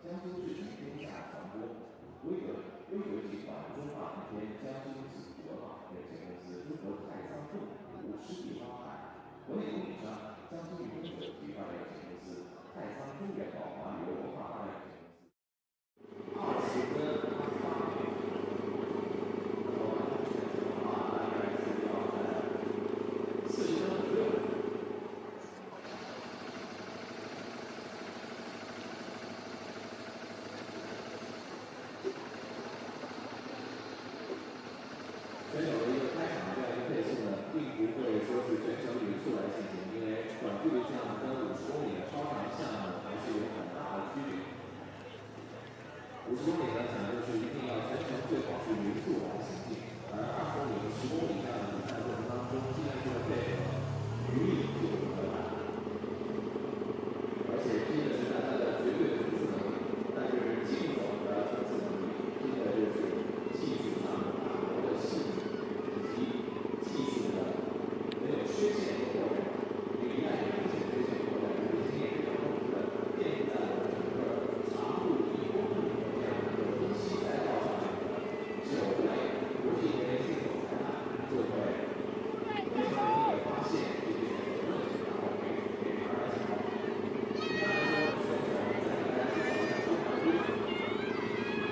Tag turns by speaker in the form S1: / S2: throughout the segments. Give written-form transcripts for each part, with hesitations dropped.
S1: 江苏至天下传播。规格集团中华航天江苏锦德网有限公司中国太仓控股湿地花海，国内供应商江苏云东手机发展有限公司、太仓中远宝华旅游文化发展有限公司。20分28秒，那么完成全程的话，大概是要在40分56。选手的一个开场这样一个配速呢，并不会说是全程匀速来进行，因为短距离项目跟50公里的超长项目还是有很大的区别。50公里呢，讲究是一定要全程最好是匀速来行进，而20公里和10公里这样的比赛过程当中，尽量是配合余力去合来，而且拼的是大家的绝对冲刺能力，但是竞走的冲刺能力，拼的就是技术上的打磨的细腻，以及技术的没有缺陷的过程，一旦有明显缺陷过程，而且经验非常丰富的遍布在我们整个长度1公里的这样一个东西赛道上面的9位国际田径竞走裁判，就会非常容易的发现这些选手的问题，然后给他来指导。一般来说，选手在给大家介绍一下中华规则。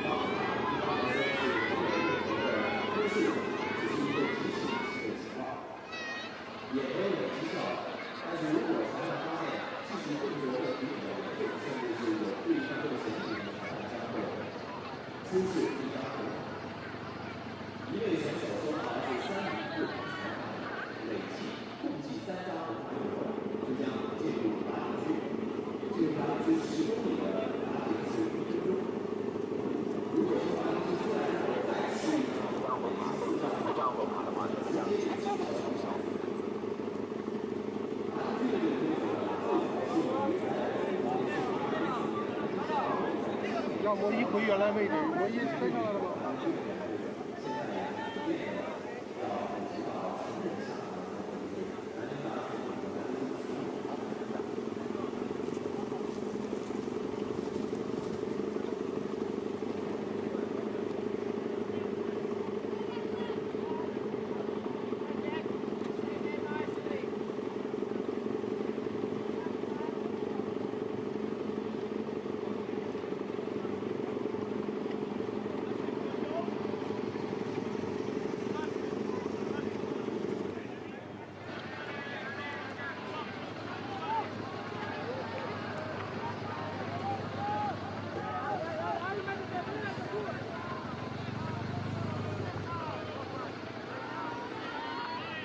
S1: 方法一般来说是没有任何的公式，只是一个提醒性的情况，也没有累积效果。但是如果裁判发现技术动作问题比较严重，甚至是有对抗风险性的裁判将会出示一张图。一位选手收到来自3名不同裁判的累计共计3张红牌之后，就将进入罚点区。进入罚点区10公里的罚点是1分钟。如果说罚点区出来之后再吃一张红牌，4张红牌的话，直接进行罚点区的这个规则呢，最早是于在中华电视台
S2: 要我一回原来位置，我一分上来了吗？
S1: 现在也逐渐的要普及到成人项目当中，就是南京大学和南京体育。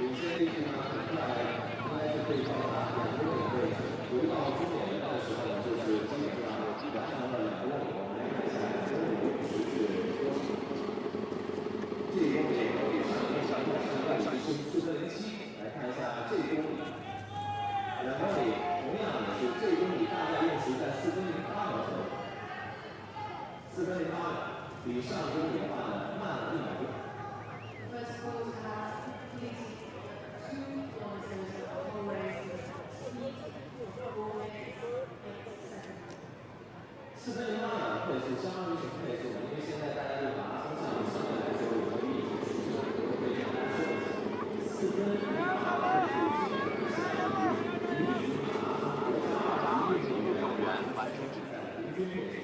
S1: 领先力度呢，很快应该是可以到达2公里的位置。回到终点的时候呢，就是基本上完成了2公里。我们来看一下2公里的用时是多少？这1公里和比上一公里上一公里是4分07。来看一下这1公里，2公里同样也是这1公里大概用时在4分08秒左右，4分08秒，比上一公里的话呢慢了1秒多。4分08秒的配速相当于什么配速呢？因为现在大家对马拉松项目相对来说有了一定熟悉了，我可以跟大家说一下，4分08的配速基本上相当于女子马拉松国家2级运动员完成比赛的平均配速。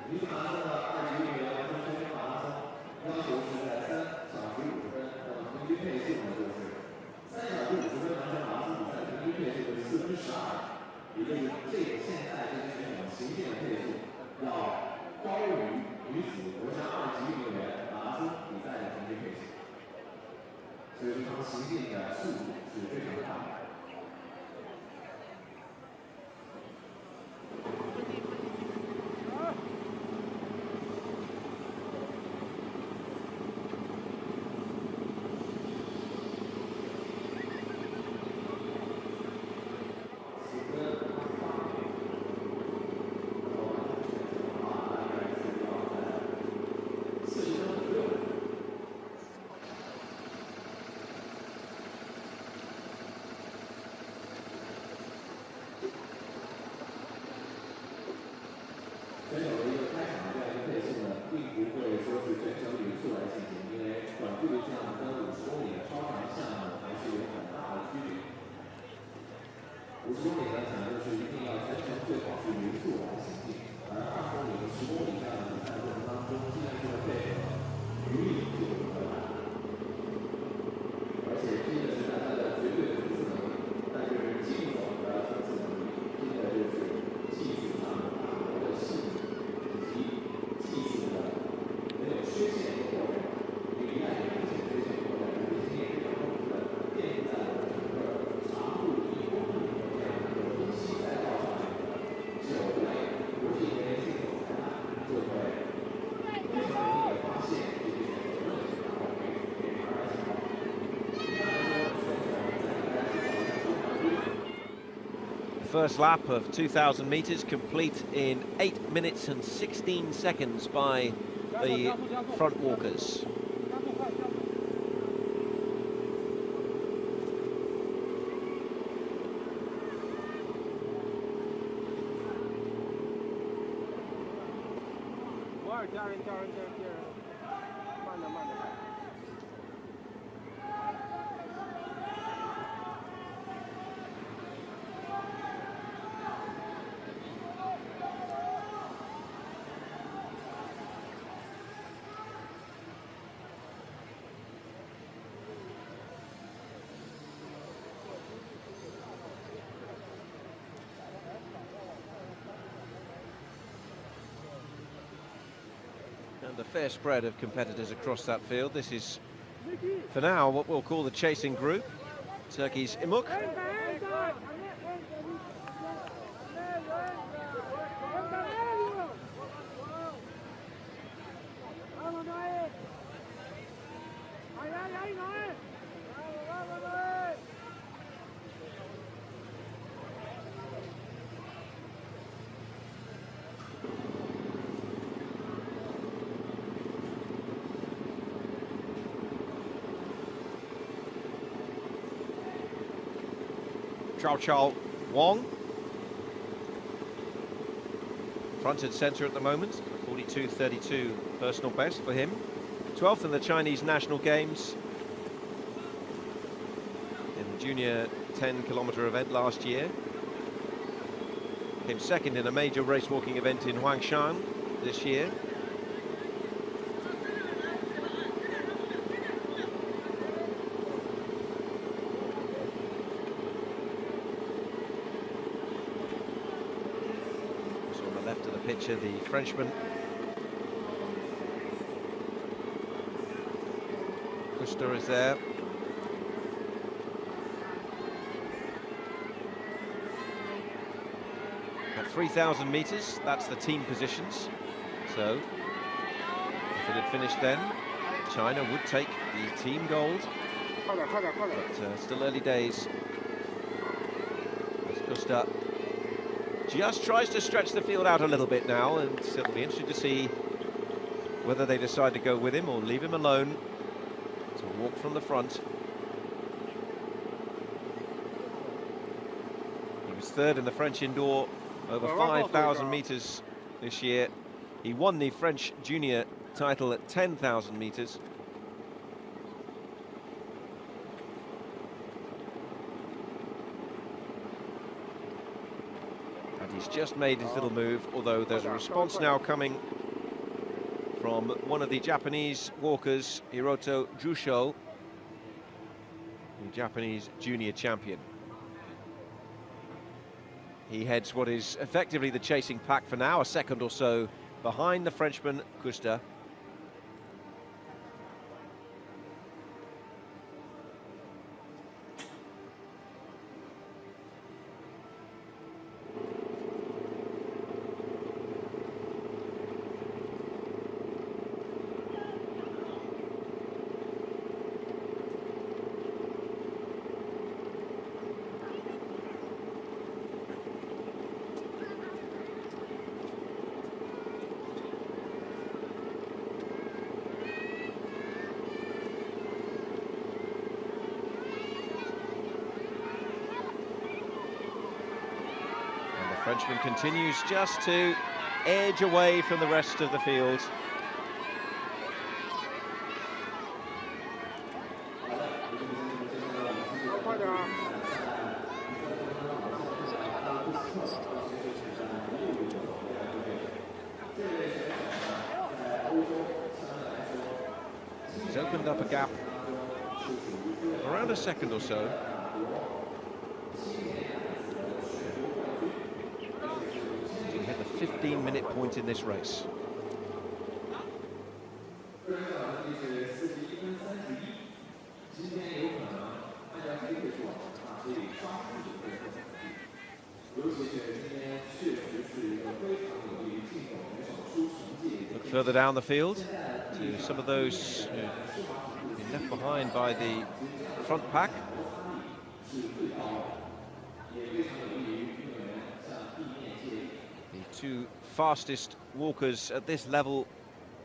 S1: 女子马拉松的2级运动员完成全马拉松要求是在3小时50分，那么平均配速呢就是3小时50分完成马拉松比赛的平均配速是4分12。也就是这个现在这些选手行进的配速要高于女子国家2级运动员马拉松比赛的平均配速，所以说他们行进的速度是非常快的。50公里呢，讲的就是一定要全程最好是匀速来行进，而20公里和10公里这样的比赛过程当中，尽量去配合余力就比较难，而且拼的是大家的绝对冲刺能力，但是竞走的冲刺能力拼的就是技术上打磨的细腻，以及技术的没有缺陷的扩展。一旦有明显缺陷扩展，而且经验非常丰富的奠定在我们整个长度1公里的这样一个东西赛道上面的9位国际田径竞走裁判，就会非常容易的发现这些选手的问题，然后给他来指导。一般来说，选手在给大家介绍一下抽卡规则。
S3: The first lap of 2,000 meters complete in 8 minutes and 16 seconds by the front walkers. And a fair spread of competitors across that field. This is, for now, what we'll call the chasing group. Turkey's Imuk. Chao Wong, front and centre at the moment, 42.32 personal best for him. 12th in the Chinese National Games in the junior 10-kilometre event last year. Came second in a major race walking event in Huangshan this year. Left of the picture, the Frenchman Custer is there. At 3,000 metres, that's the team positions. So, if it had finished then, China would take the team gold. But still early days. As Custer just tries to stretch the field out a little bit now, and it'll be interesting to see whether they decide to go with him or leave him alone to walk from the front. He was third in the French indoor over 5,000 metres this year. He won the French junior title at 10,000 metres. He's just made his little move, although there's a response now coming from one of the Japanese walkers, Hiroto Jusho, the Japanese junior champion. He heads what is effectively the chasing pack for now, a second or so behind the Frenchman Custer. Frenchman continues just to edge away from the rest of the field. opened up a gap around a second or so. To hit the 15-minute point in this race. Look further down the field to some of those who've been left behind by the front pack. The two fastest walkers at this level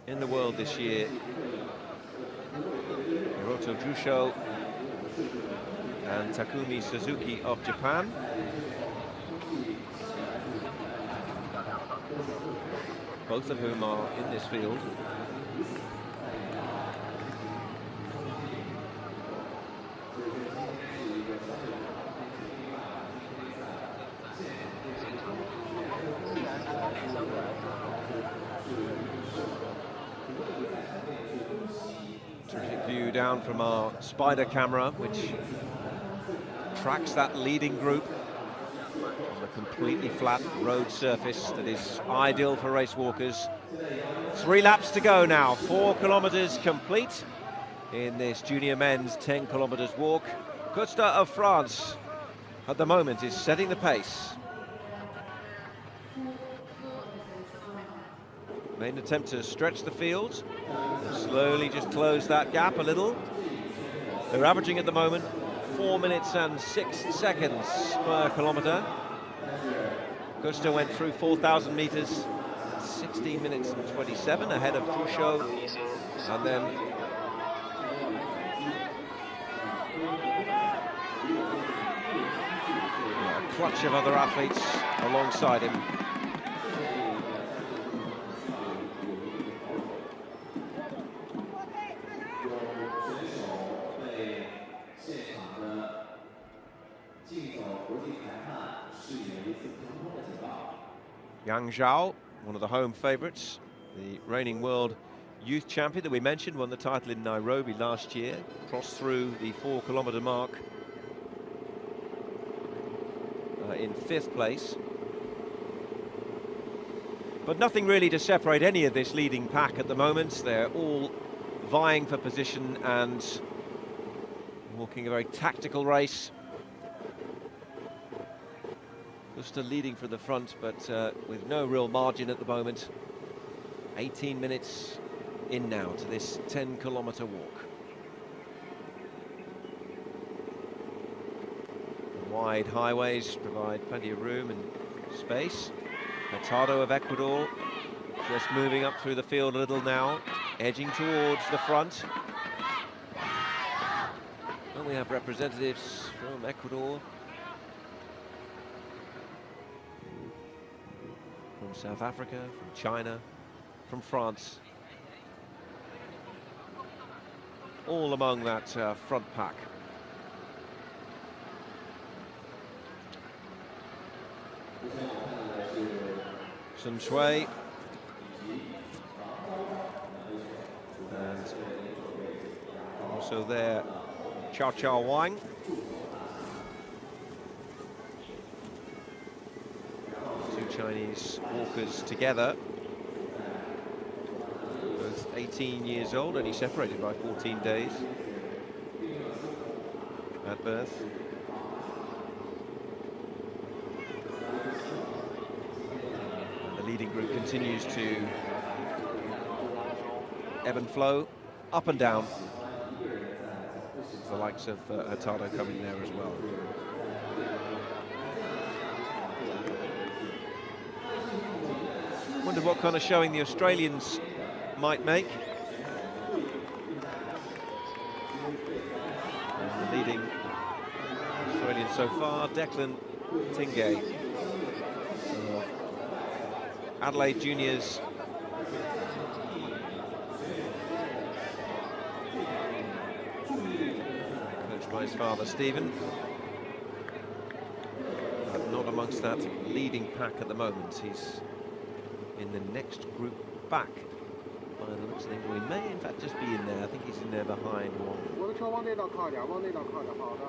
S3: in the world this year, Hiroto Jusho and Takumi Suzuki of Japan. Both of whom are in this field. Terrific view down from our spider camera, which tracks that leading group on a completely flat road surface that is ideal for race walkers. 3 laps to go now, 4 kilometers complete in this junior men's 10 kilometers walk. Costa of France at the moment is setting the pace. Made an attempt to stretch the field, slowly just close that gap a little. They're averaging at the moment 4 minutes and 6 seconds per kilometre. Costa went through 4,000 metres, 16 minutes and 27 ahead of Jusho, and then a clutch of other athletes alongside him. Yang Zhao, one of the home favourites, the reigning world youth champion that we mentioned, won the title in Nairobi last year, crossed through the 4 kilometre mark in 5th place. But nothing really to separate any of this leading pack at the moment. They're all vying for position and walking a very tactical race. Costa leading from the front, but with no real margin at the moment. 18 minutes in now to this 10 kilometre walk. Wide highways provide plenty of room and space. Hurtado of Ecuador just moving up through the field a little now, edging towards the front. And we have representatives from Ecuador, from South Africa, from China, from France, all among that front pack. Sun Shui and also there Chao Wang. Two Chinese walkers together, both 18 years old, only separated by 14 days at birth. The leading group continues to ebb and flow, up and down. The likes of Hurtado coming there as well. Wonder what kind of showing the Australians might make. And the leading Australian so far, Declan Tingay. Adelaide Juniors. Coached by his father, Stephen. But not amongst that leading pack at the moment. He's in the next group back by the looks of things. Well, he may in fact just be in there. I think he's in there behind one.
S2: 我的车往那道靠点，往那道靠点，好的。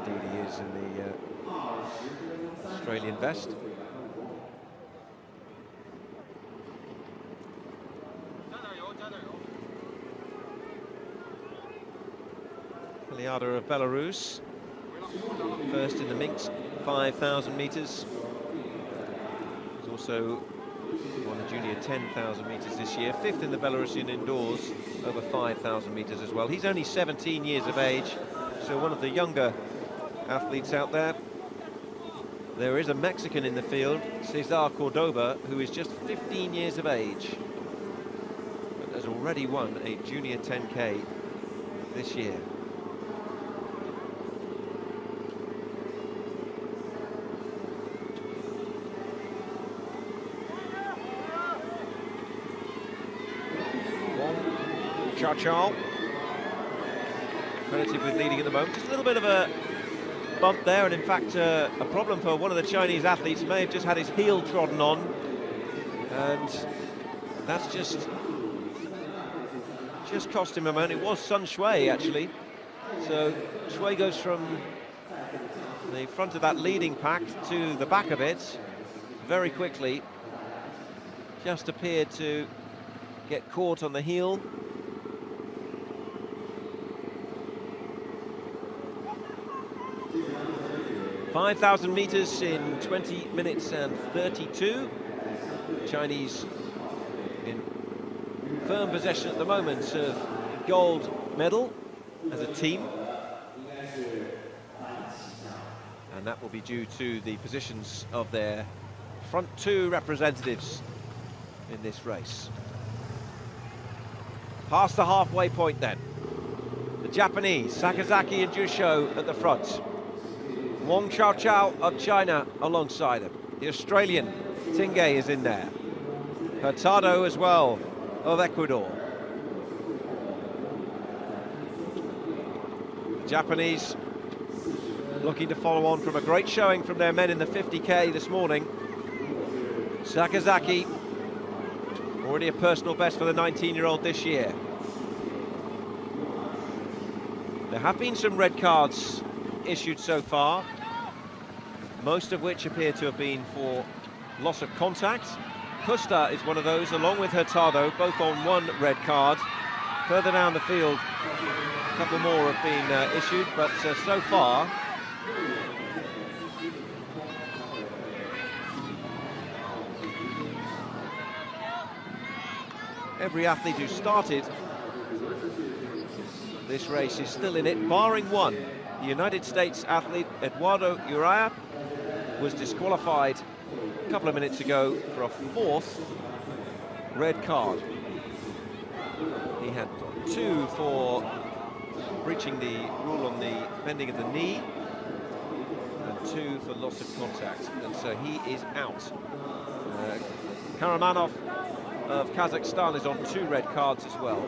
S3: Indeed, he is in the Australian vest. Piliada of Belarus, first in the Minsk 5,000 metres. He's also won the junior 10,000 metres this year, fifth in the Belarusian indoors, over 5,000 metres as well. He's only 17 years of age, so one of the younger athletes out there. There is a Mexican in the field, Cesar Cordoba, who is just 15 years of age, but has already won a junior 10K this year. Taicang, credited with leading at the moment. Just a little bit of a bump there, and in fact a problem for one of the Chinese athletes. May have just had his heel trodden on, and that's just cost him a moment. It was Sun Shui actually, so Shui goes from the front of that leading pack to the back of it very quickly. Just appeared to get caught on the heel. 5,000 metres in 20 minutes and 32. Chinese in firm possession at the moment of gold medal as a team. And that will be due to the positions of their front two representatives in this race. Past the halfway point then. The Japanese, Sakazaki and Jusho at the front. Wong Chao Chao of China alongside him. The Australian, Tingay, is in there. Hurtado as well of Ecuador. The Japanese looking to follow on from a great showing from their men in the 50K this morning. Sakazaki, already a personal best for the 19-year-old this year. There have been some red cards issued so far, most of which appear to have been for loss of contact. Custa is one of those, along with Hurtado, both on one red card. Further down the field, a couple more have been issued, but so far, every athlete who started this race is still in it, barring one. The United States athlete Eduardo Uriah was disqualified a couple of minutes ago for a fourth red card. He had 2 for breaching the rule on the bending of the knee and 2 for loss of contact, and so he is out. Karamanov of Kazakhstan is on 2 red cards as well.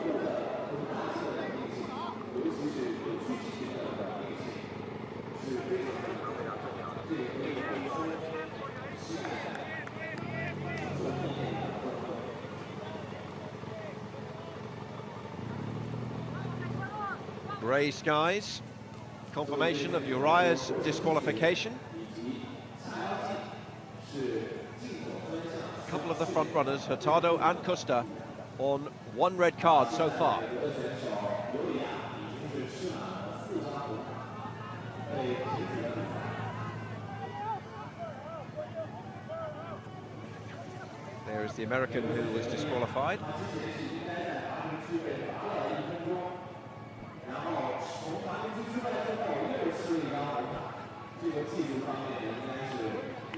S3: Grey skies, confirmation of Uriah's disqualification. A couple of the front runners, Hurtado and Custa, on 1 red card so far. There is the American who was disqualified.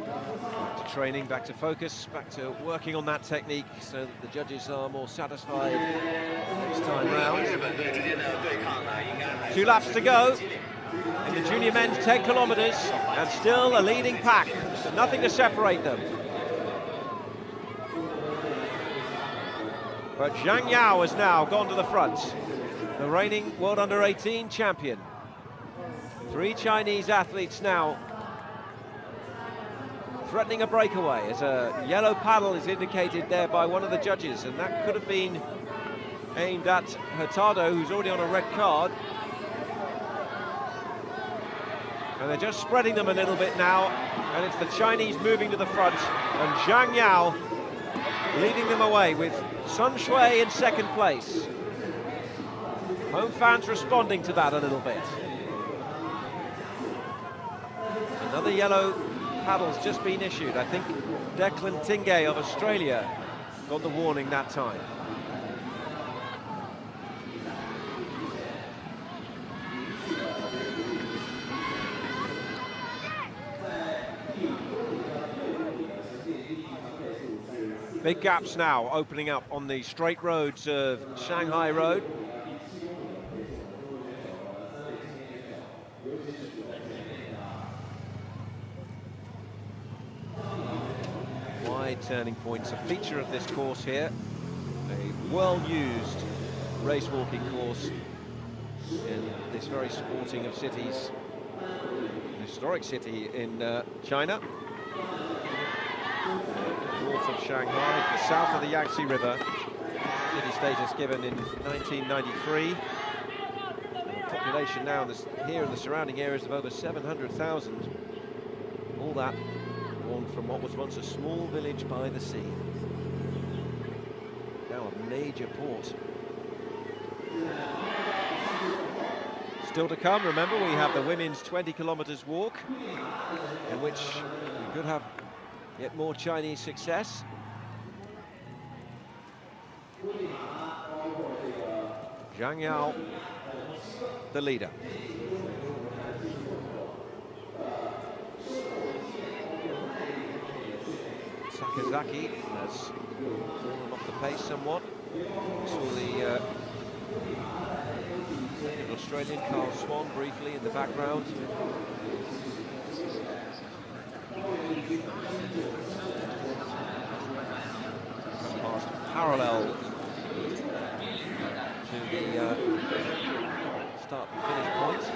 S3: Back to training, back to focus, back to working on that technique so that the judges are more satisfied this time round. 2 laps to go in the junior men's 10 kilometres, and still a leading pack, nothing to separate them. But Zhang Yao has now gone to the front, the reigning World Under-18 champion. 3 Chinese athletes now threatening a breakaway as a yellow paddle is indicated there by one of the judges, and that could have been aimed at Hurtado, who's already on a red card. And they're just spreading them a little bit now, and it's the Chinese moving to the front, and Zhang Yao leading them away with Sun Shui in second place. Home fans responding to that a little bit. Another yellow paddle's just been issued. I think Declan Tingay of Australia got the warning that time. Big gaps now opening up on the straight roads of Shanghai Road. Wide turning points, a feature of this course here. A well-used race walking course in this very sporting of cities, historic city in China. North of Shanghai, the south of the Yangtze River. City status given in 1993. The population now here in the surrounding areas of over 700,000. All that born from what was once a small village by the sea. Now a major port. Still to come, remember, we have the women's 20 kilometers walk, in which we could have yet more Chinese success. Zhang Yao, the leader. Sakazaki has fallen off the pace somewhat. We saw the Australian Carl Swan briefly in the background. Past parallel to the start and finish points.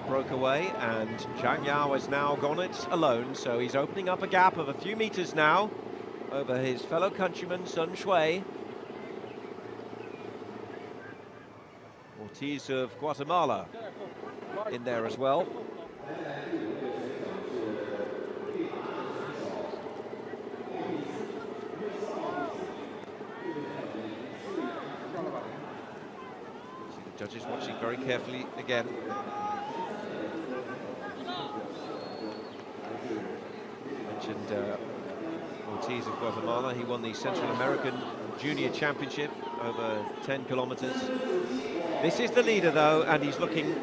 S3: Broke away, and Zhang Yao has now gone it alone, so he's opening up a gap of a few meters now over his fellow countryman Sun Shui. Ortiz of Guatemala in there as well. See the judges watching very carefully again. Ortiz of Guatemala, he won the Central American Junior Championship over 10 kilometers. This is the leader though, and he's looking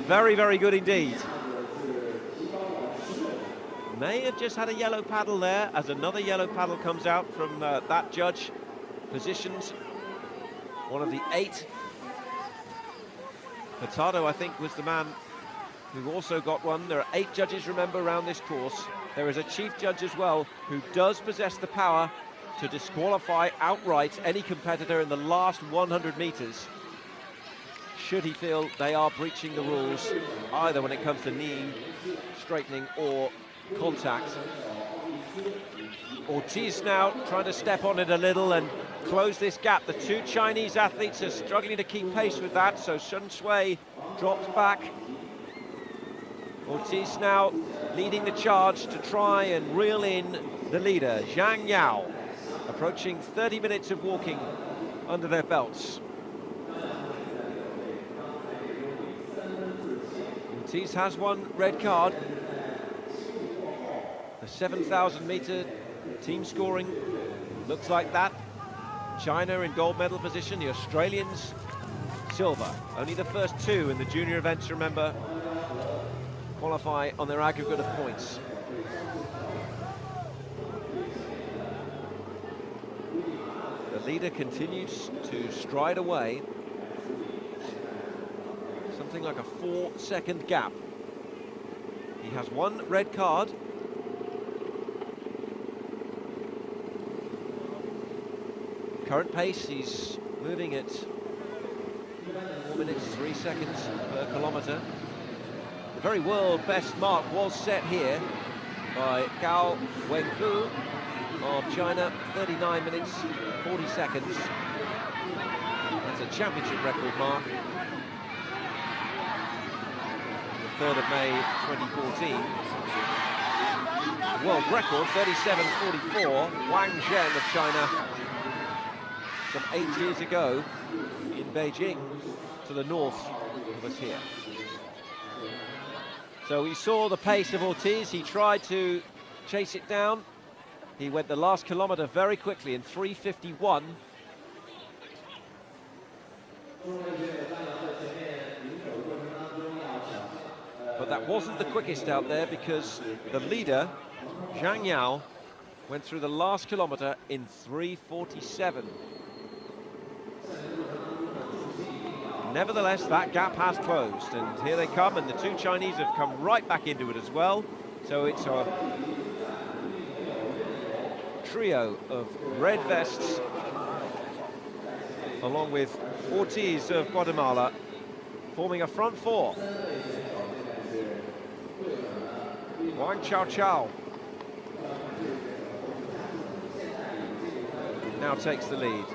S3: very, very good indeed. May have just had a yellow paddle there, as another yellow paddle comes out from that judge, positioned one of the 8. Hurtado, I think, was the man who also got one. There are 8 judges, remember, around this course. There is a chief judge as well who does possess the power to disqualify outright any competitor in the last 100 meters, should he feel they are breaching the rules, either when it comes to knee straightening or contact. Ortiz now trying to step on it a little and close this gap. The 2 Chinese athletes are struggling to keep pace with that, so Sun Shui drops back. Ortiz now leading the charge to try and reel in the leader, Zhang Yao, approaching 30 minutes of walking under their belts. Ortiz has one red card. The 7,000 meter team scoring looks like that. China in gold medal position, the Australians silver. Only the first 2 in the junior events, remember, qualify on their aggregate of points. leader continues to stride away. Something like a 4-second gap. He has one red card. Current pace, he's moving at 4 minutes, 3 seconds per kilometre. The very world best mark was set here by Gao Wenfu of China, 39 minutes, 40 seconds. That's a championship record mark. The 3rd of May 2014. World record 37.44. Wang Zhen of China some 8 years ago in Beijing, to the north of us here. So we saw the pace of Ortiz. He tried to chase it down. He went the last kilometre very quickly in 3:51. But that wasn't the quickest out there, because the leader, Zhang Yao, went through the last kilometre in 3:47. Nevertheless, that gap has closed, and here they come, and the two Chinese have come right back into it as well. So it's a trio of red vests, along with Ortiz of Guatemala, forming a front four. Wang Chao now takes the lead.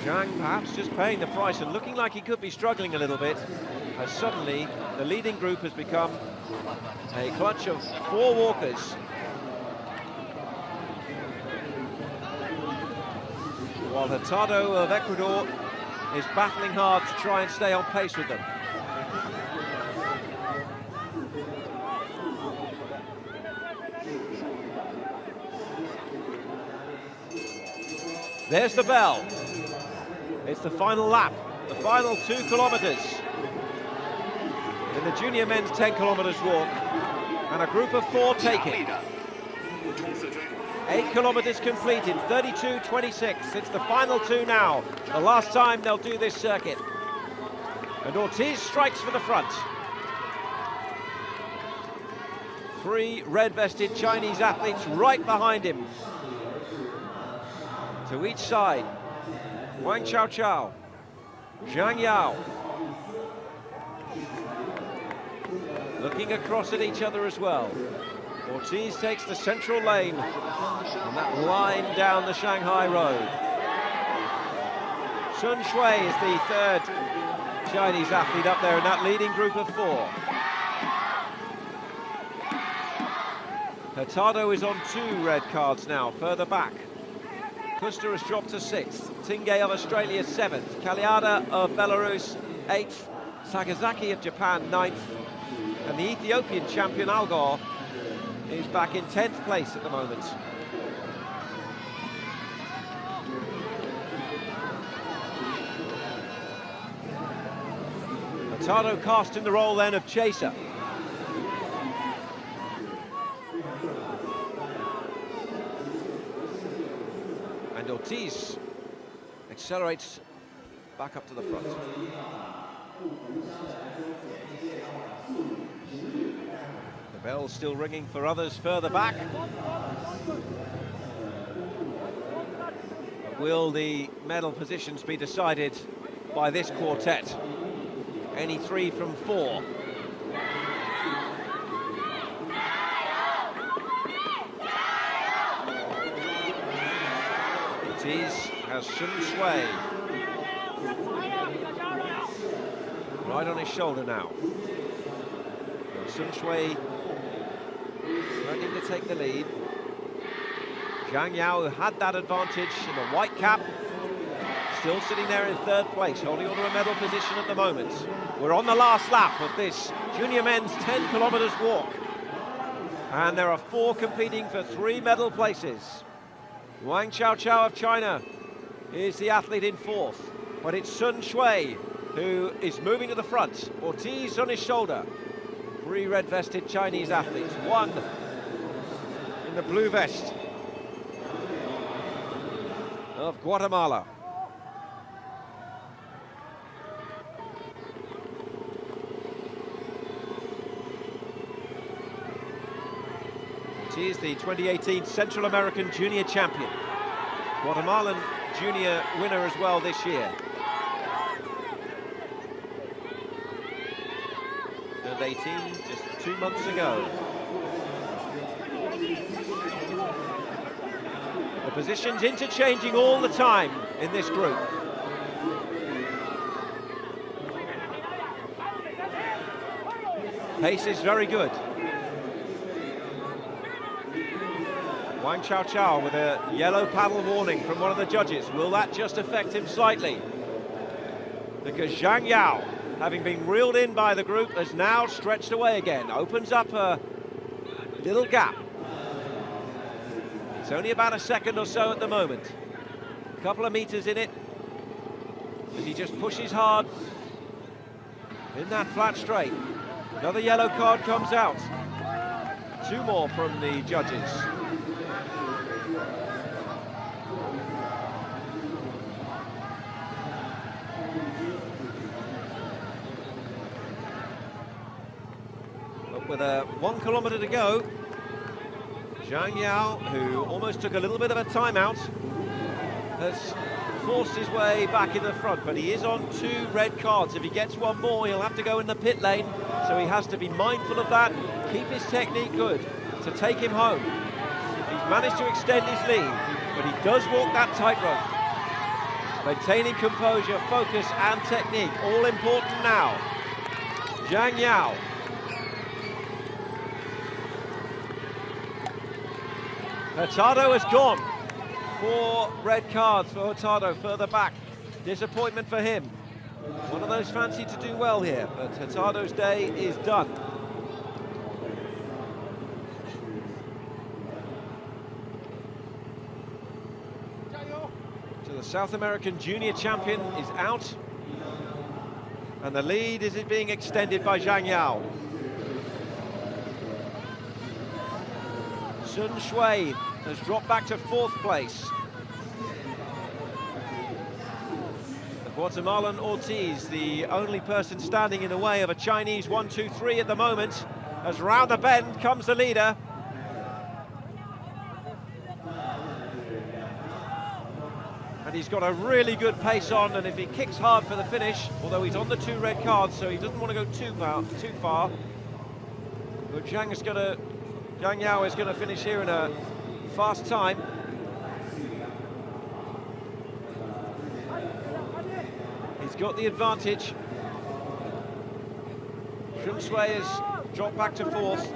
S3: Zhang perhaps just paying the price and looking like he could be struggling a little bit, as suddenly the leading group has become a clutch of 4 walkers. While Hurtado of Ecuador is battling hard to try and stay on pace with them. There's the bell. It's the final lap, the final 2 kilometres in the junior men's 10 kilometres walk, and a group of 4 taking. 8 kilometres completed, 32:26. It's the final 2 now, the last time they'll do this circuit. And Ortiz strikes for the front. 3 red-vested Chinese athletes right behind him. To each side, Wang Chao, Zhang Yao. Looking across at each other as well. Ortiz takes the central lane on that line down the Shanghai road. Sun Shui is the 3rd Chinese athlete up there in that leading group of 4. Hurtado is on 2 red cards now, further back. Kuster has dropped to 6th, Tingay of Australia 7th, Kaliada of Belarus 8th, Sakazaki of Japan 9th, and the Ethiopian champion Algor is back in 10th place at the moment. Hurtado cast in the role then of chaser. And Ortiz accelerates back up to the front. The bell's still ringing for others further back. But will the medal positions be decided by this quartet? Any 3 from 4. Ortiz has Sun Shui right on his shoulder now. Sun Shui threatening to take the lead. Zhang Yao, who had that advantage in the white cap, still sitting there in 3rd place, holding on to a medal position at the moment. We're on the last lap of this junior men's 10 kilometres walk, and there are 4 competing for 3 medal places. Wang Chao of China is the athlete in 4th, but it's Sun Shui who is moving to the front. Ortiz on his shoulder. 3 red-vested Chinese athletes, 1 in the blue vest. of Guatemala. He is the 2018 Central American Junior Champion. Guatemalan Junior winner as well this year. Turned 18 just 2 months ago. The positions interchanging all the time in this group. Pace is very good. Wang Chao with a yellow paddle warning from one of the judges. Will that just affect him slightly? Because Zhang Yao, having been reeled in by the group, has now stretched away again. Opens up a little gap. It's only about a second or so at the moment. A couple of meters in it. As he just pushes hard in that flat straight. Another yellow card comes out. 2 more from the judges. With 1 kilometre to go, Zhang Yao, who almost took a little bit of a timeout, has forced his way back in the front, but he is on 2 red cards. If he gets 1 more, he'll have to go in the pit lane, so he has to be mindful of that, keep his technique good to take him home. He's managed to extend his lead, but he does walk that tightrope. Maintaining composure, focus and technique, all important now. Zhang Yao. Hurtado has gone. 4 red cards for Hurtado further back. Disappointment for him. One of those fancied to do well here, but Hurtado's day is done. So the South American Junior Champion is out. And the lead is being extended by Zhang Yao. Sun Shui has dropped back to 4th place. The Guatemalan Ortiz, the only person standing in the way of a Chinese 1-2-3 at the moment, as round the bend comes the leader. And he's got a really good pace on, and if he kicks hard for the finish, although he's on the 2 red cards, so he doesn't want to go too far. But Zhang Yao is going to finish here in a fast time. He's got the advantage. Sun Shui has dropped back to 4th.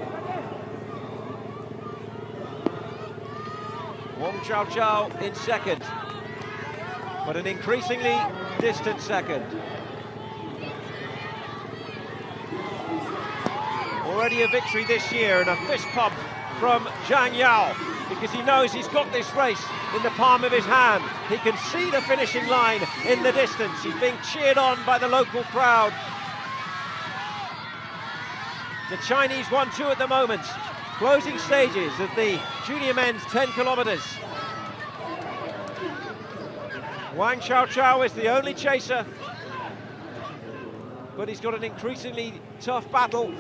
S3: Wang Chao in 2nd, but an increasingly distant 2nd. Already a victory this year, and a fist pump from Zhang Yao, because he knows he's got this race in the palm of his hand. He can see the finishing line in the distance. He's being cheered on by the local crowd. The Chinese 1-2 at the moment. Closing stages of the junior men's 10 kilometres. Wang Chao is the only chaser, but he's got an increasingly tough battle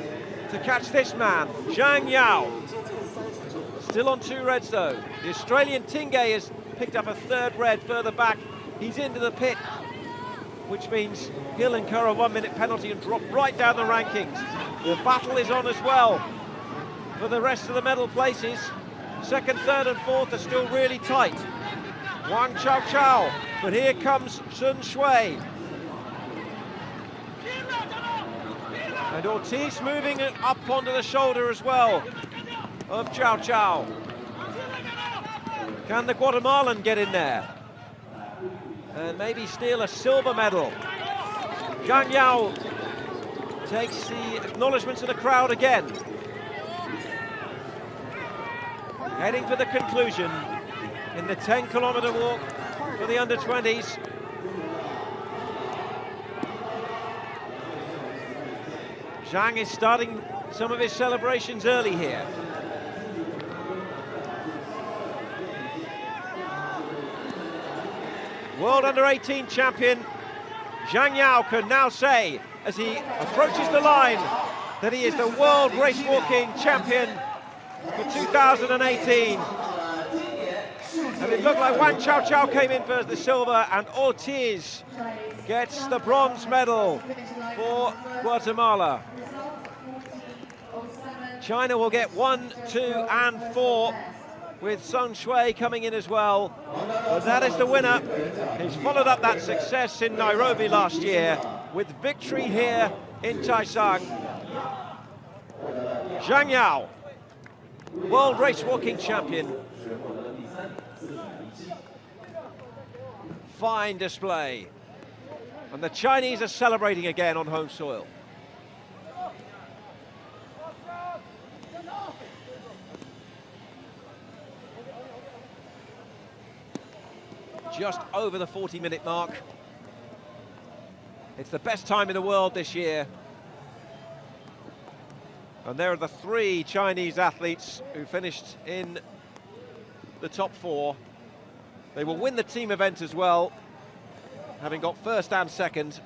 S3: to catch this man, Zhang Yao. Still on 2 reds though. The Australian Tingay has picked up a 3rd red further back. He's into the pit, which means he'll incur a 1-minute penalty and drop right down the rankings. The battle is on as well for the rest of the medal places. 2nd, 3rd and 4th are still really tight. Wang Chao, but here comes Sun Shui. And Ortiz moving up onto the shoulder as well of Chao. Can the Guatemalan get in there and maybe steal a silver medal? Zhang Yao takes the acknowledgements of the crowd again. Heading for the conclusion in the 10-kilometre walk for the under-20s. Zhang is starting some of his celebrations early here. World Under-18 champion Zhang Yao can now say, as he approaches the line, that he is the world race walking champion for 2018. And it looked like Wang Chao came in for the silver, and Ortiz gets the bronze medal for Guatemala. China will get 1, 2 and 4, with Song Shui coming in as well. But that is the winner. He's followed up that success in Nairobi last year with victory here in Taicang. Zhang Yao, world race walking champion. Fine display. And the Chinese are celebrating again on home soil. Just over the 40-minute mark. It's the best time in the world this year. And there are the 3 Chinese athletes who finished in the top 4. They will win the team event as well, having got first and second.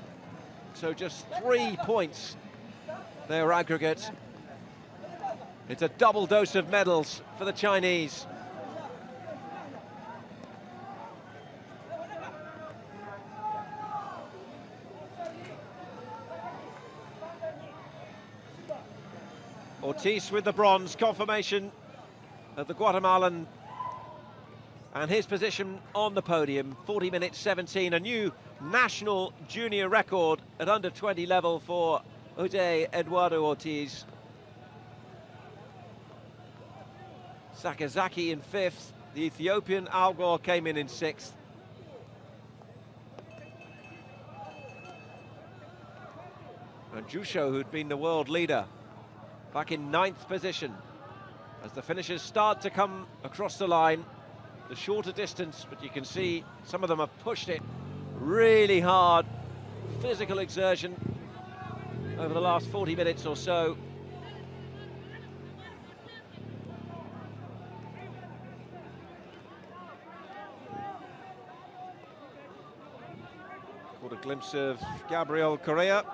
S3: So just 3 points, their aggregate. It's a double dose of medals for the Chinese. Ortiz with the bronze, confirmation of the Guatemalan and his position on the podium. 40 minutes 17, a new national junior record at under 20 level for Jose Eduardo Ortiz. Sakazaki in 5th, the Ethiopian Al Gore came in 6th. And Jusho, who'd been the world leader, back in 9th position. As the finishers start to come across the line, the shorter distance, but you can see some of them have pushed it really hard. Physical exertion over the last 40 minutes or so. What a glimpse of Gabriel Correa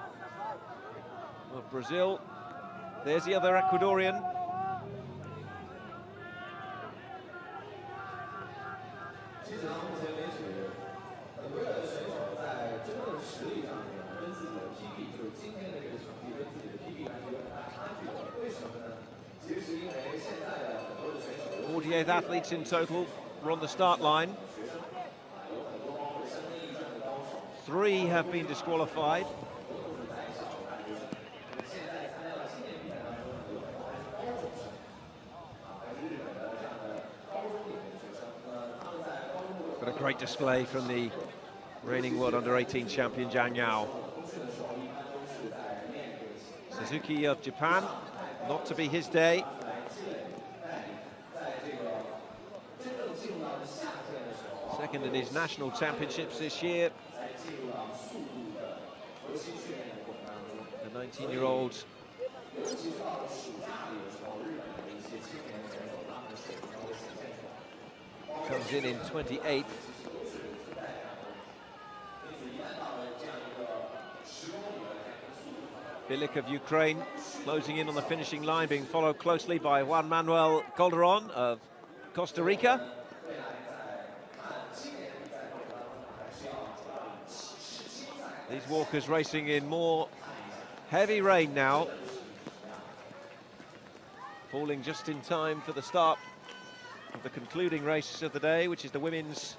S3: of Brazil. There's the other Ecuadorian. Forty-eight athletes in total were on the start line. 3 have been disqualified. But a great display from the reigning world under-18 champion Zhang Yao. Suzuki of Japan, not to be his day. Second in his national championships this year. The 19-year-old comes in 28th. Bilik of Ukraine closing in on the finishing line, being followed closely by Juan Manuel Calderon of Costa Rica. These walkers racing in more heavy rain now, falling just in time for the start of the concluding race of the day, which is the women's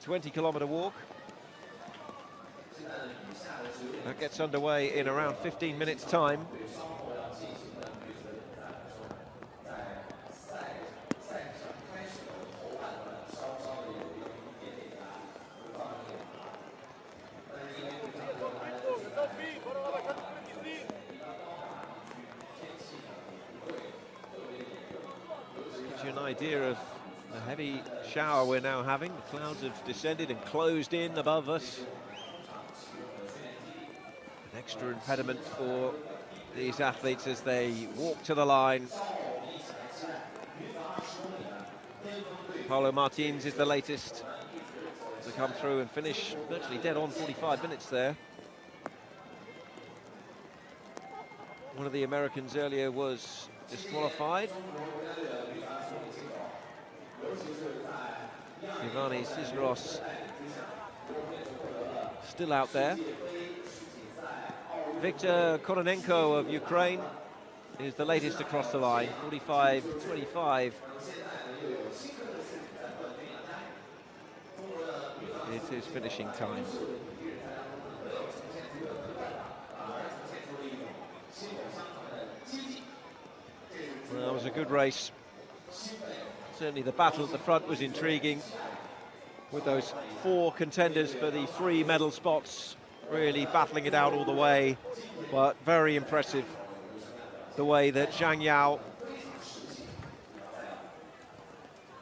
S3: 20-kilometre walk. That gets underway in around 15 minutes' time. Gives you an idea of the heavy shower we're now having. The clouds have descended and closed in above us. An extra impediment for these athletes as they walk to the line. Paulo Martins is the latest, the come through and finish virtually dead on 45 minutes there. One of the Americans earlier was disqualified. Ivani Sisros still out there. Viktor Kononenko of Ukraine is the latest across the line, 45-25. It's his finishing time. Well, it was a good race. Certainly the battle at the front was intriguing, with those 4 contenders for the 3 medal spots really battling it out all the way. But very impressive the way that Zhang Yao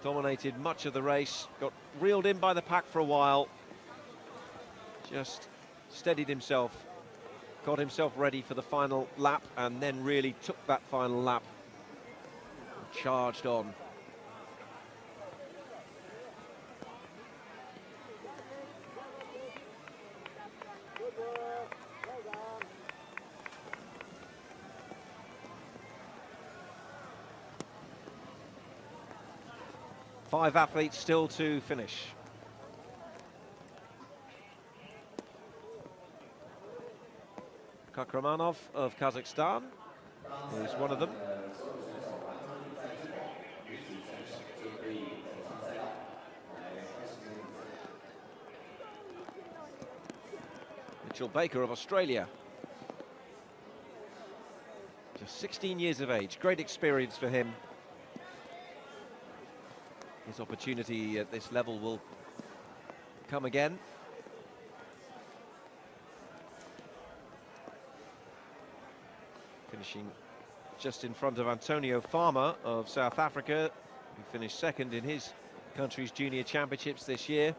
S3: dominated much of the race, got reeled in by the pack for a while, just steadied himself, got himself ready for the final lap, and then really took that final lap and charged on. Five athletes still to finish. Kakramanov of Kazakhstan is one of them. Mitchell Baker of Australia. Just 16 years of age, great experience for him. His opportunity at this level will come again. Finishing just in front of Antonio Farmer of South Africa, who finished second in his country's junior championships this year.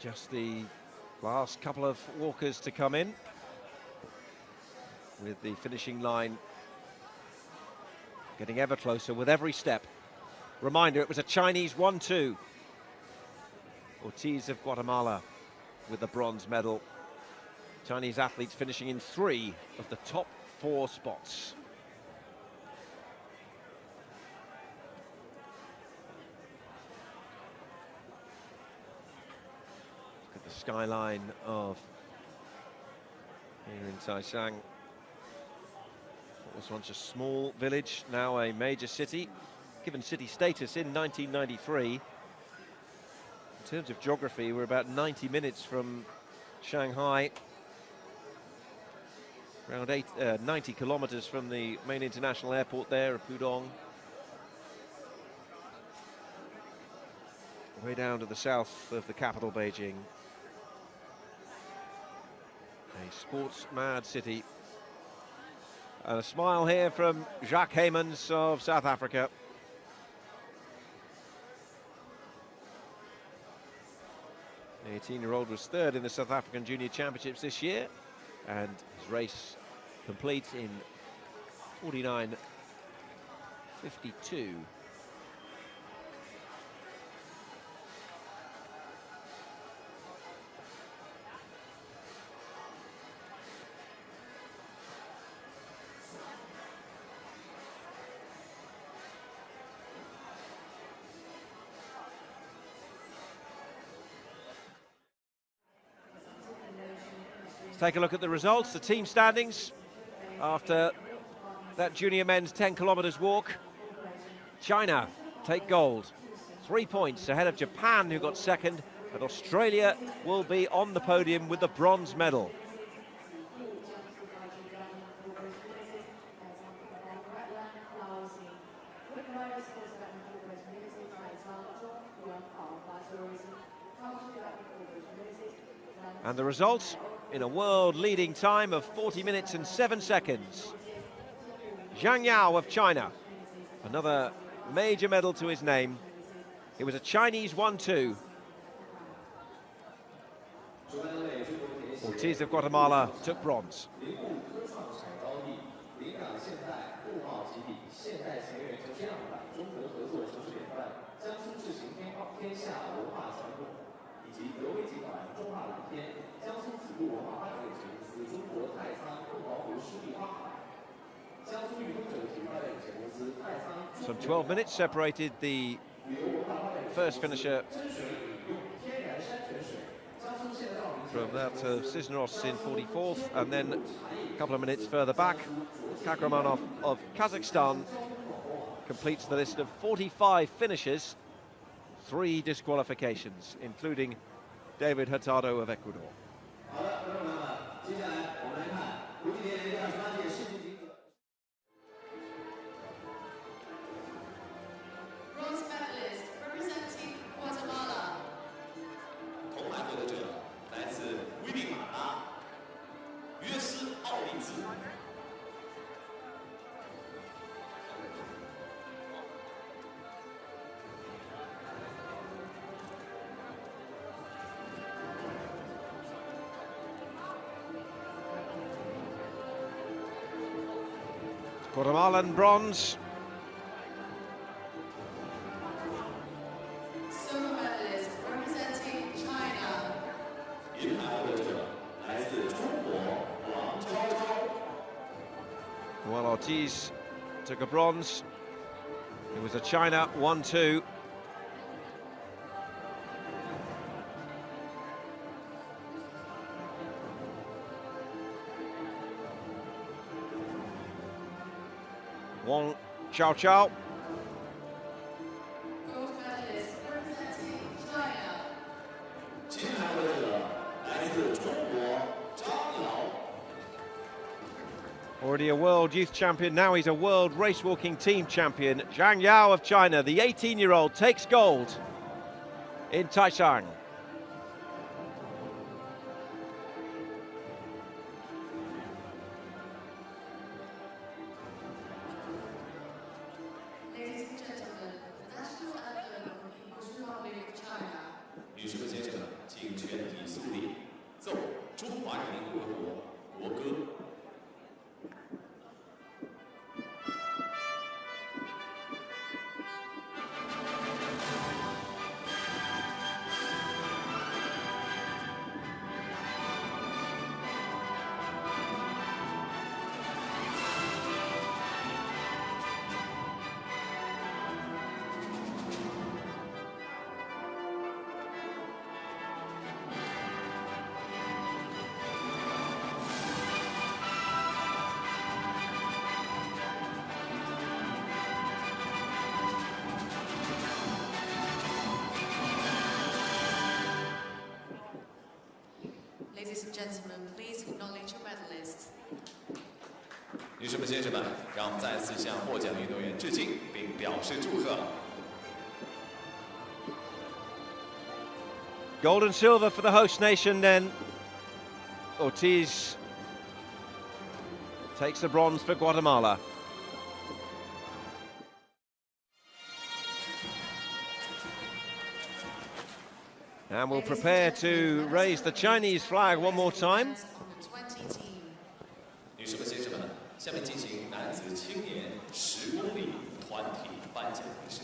S3: Just the last couple of walkers to come in, with the finishing line getting ever closer with every step. Reminder, it was a Chinese 1-2. Ortiz of Guatemala with the bronze medal. Chinese athletes finishing in 3 of the top 4 spots. Skyline of here in Taicang. What was once a small village, now a major city, given city status in 1993. In terms of geography, we're about 90 minutes from Shanghai, around 90 kilometers from the main international airport there of Pudong. Way down to the south of the capital, Beijing. A sports-mad city. And a smile here from Jacques Heymans of South Africa. The 18-year-old was third in the South African Junior Championships this year, and his race complete in 49.52. take a look at the results, the team standings after that junior men's 10 kilometers walk. China take gold, 3 points ahead of Japan, who got second, and Australia will be on the podium with the bronze medal. And the result in a world-leading time of 40 minutes and 7 seconds. Zhang Yao of China, another major medal to his name. It was a Chinese 1-2. Ortiz of Guatemala took bronze. Some 12 minutes separated the first finisher from that of Cisneros in 44th, and then a couple of minutes further back, Kakramanov of Kazakhstan completes the list of 45 finishers, 3 disqualifications, including David Hurtado of Ecuador.
S4: Bronze medalist representing Guatemala.
S3: Guatemalan bronze.
S4: Silver medalist representing China.
S3: While Ortiz took a bronze, it was a China 1-2. Wang Xiaoqiao.
S4: Gold medalist representing China.
S3: Already a world youth champion, now he's a world race walking team champion. Zhang Yao of China, the 18-year-old, takes gold in Taicang.
S4: Ladies and gentlemen, the national anthem of the People's Republic of China.
S1: 女士们、先生们，请全体肃立，奏中华人民共和国国歌。
S4: Ladies and gentlemen, please acknowledge your medalists.
S1: 女士们、先生们，让我们再次向获奖运动员致敬并表示祝贺。
S3: Gold and silver for the host nation then. Ortiz takes the bronze for Guatemala. And we'll prepare to raise the Chinese flag one more time.
S4: On the 20 team.
S1: 女士们、先生们，下面进行男子青年10公里团体颁奖仪式。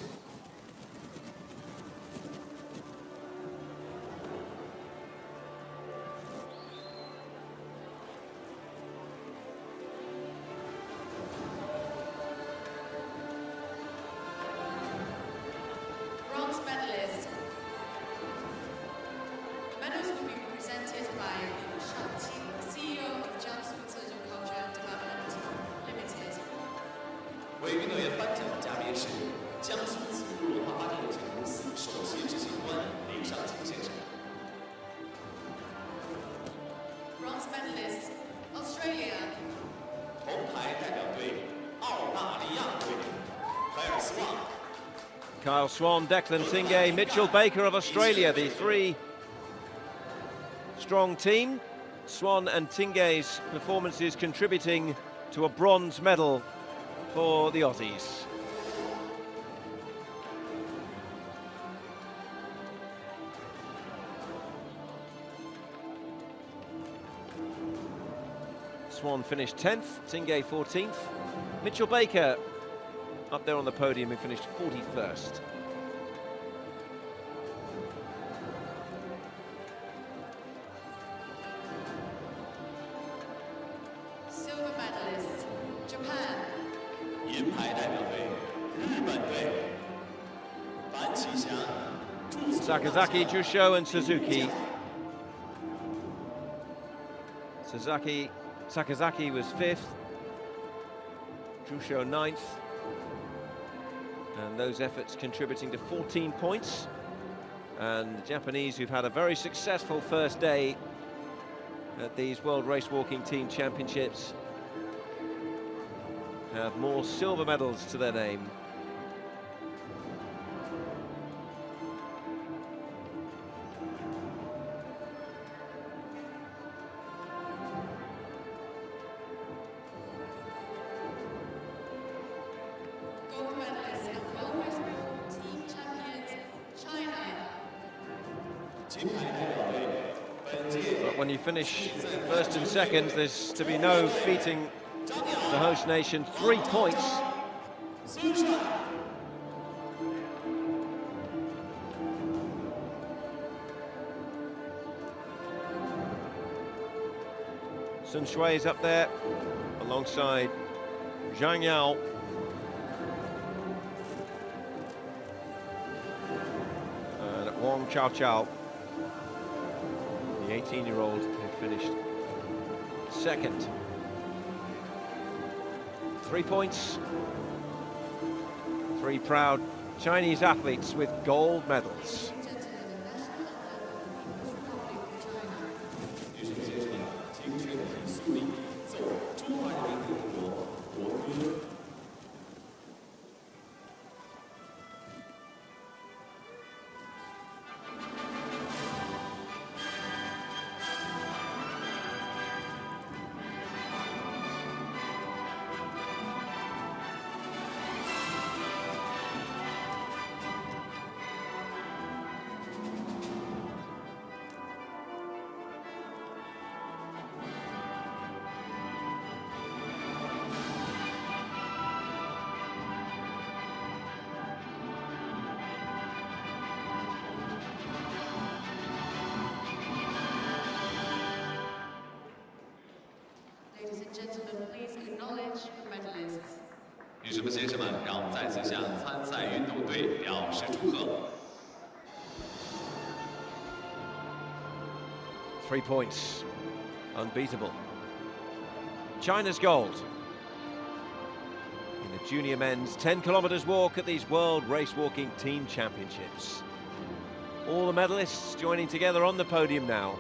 S4: Bronze medalist. Medals will be presented by Liu Shangqing.
S5: 为运动员颁奖的嘉宾是江苏子路文化发展有限公司首席执行官李尚景先生。
S4: Bronze medalist, Australia.
S5: 铜牌代表队澳大利亚队，凯尔斯旺。
S3: Kyle Swan, Declan Tingay, Mitchell Baker of Australia, the three strong team. Swan and Tingay's performances contributing to a bronze medal for the Aussies. Swan finished 10th, Tingay 14th. Mitchell Baker up there on the podium, who finished 41st.
S4: Silver medalist, Japan.
S5: 银牌代表队日本队樊启祥、祝所
S3: Sakazaki, Jusho and Suzuki. Sakazaki was 5th, Jusho 9th, and those efforts contributing to 14 points. And the Japanese, who've had a very successful first day at these World Race Walking Team Championships, have more silver medals to their name.
S4: Gold medalist and World Race Walking Team champions, China.
S5: 金牌代表队本届
S3: But when you finish first and second, there's to be no beating the host nation. 3 points.
S5: 孙帅。
S3: Sun Shui is up there alongside Zhang Yao. And Wang Chao Chao, the 18-year-old who finished second. 3 points. 3 proud Chinese athletes with gold medals.
S4: Ladies and gentlemen, the National Anthem of the Republic of China.
S5: 女士们、先生们，请全体肃立，奏中华人民共和国国歌。
S4: Ladies and gentlemen, please acknowledge the medalists.
S5: 女士们、先生们，让我们再次向参赛运动队表示祝贺。
S3: 3 points, unbeatable. China's gold in the junior men's 10 kilometres walk at these World Race Walking Team Championships. All the medalists joining together on the podium now.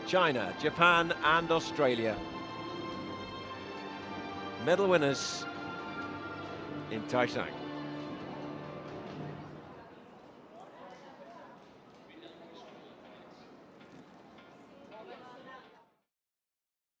S3: China, Japan and Australia. Medal winners in Taicang.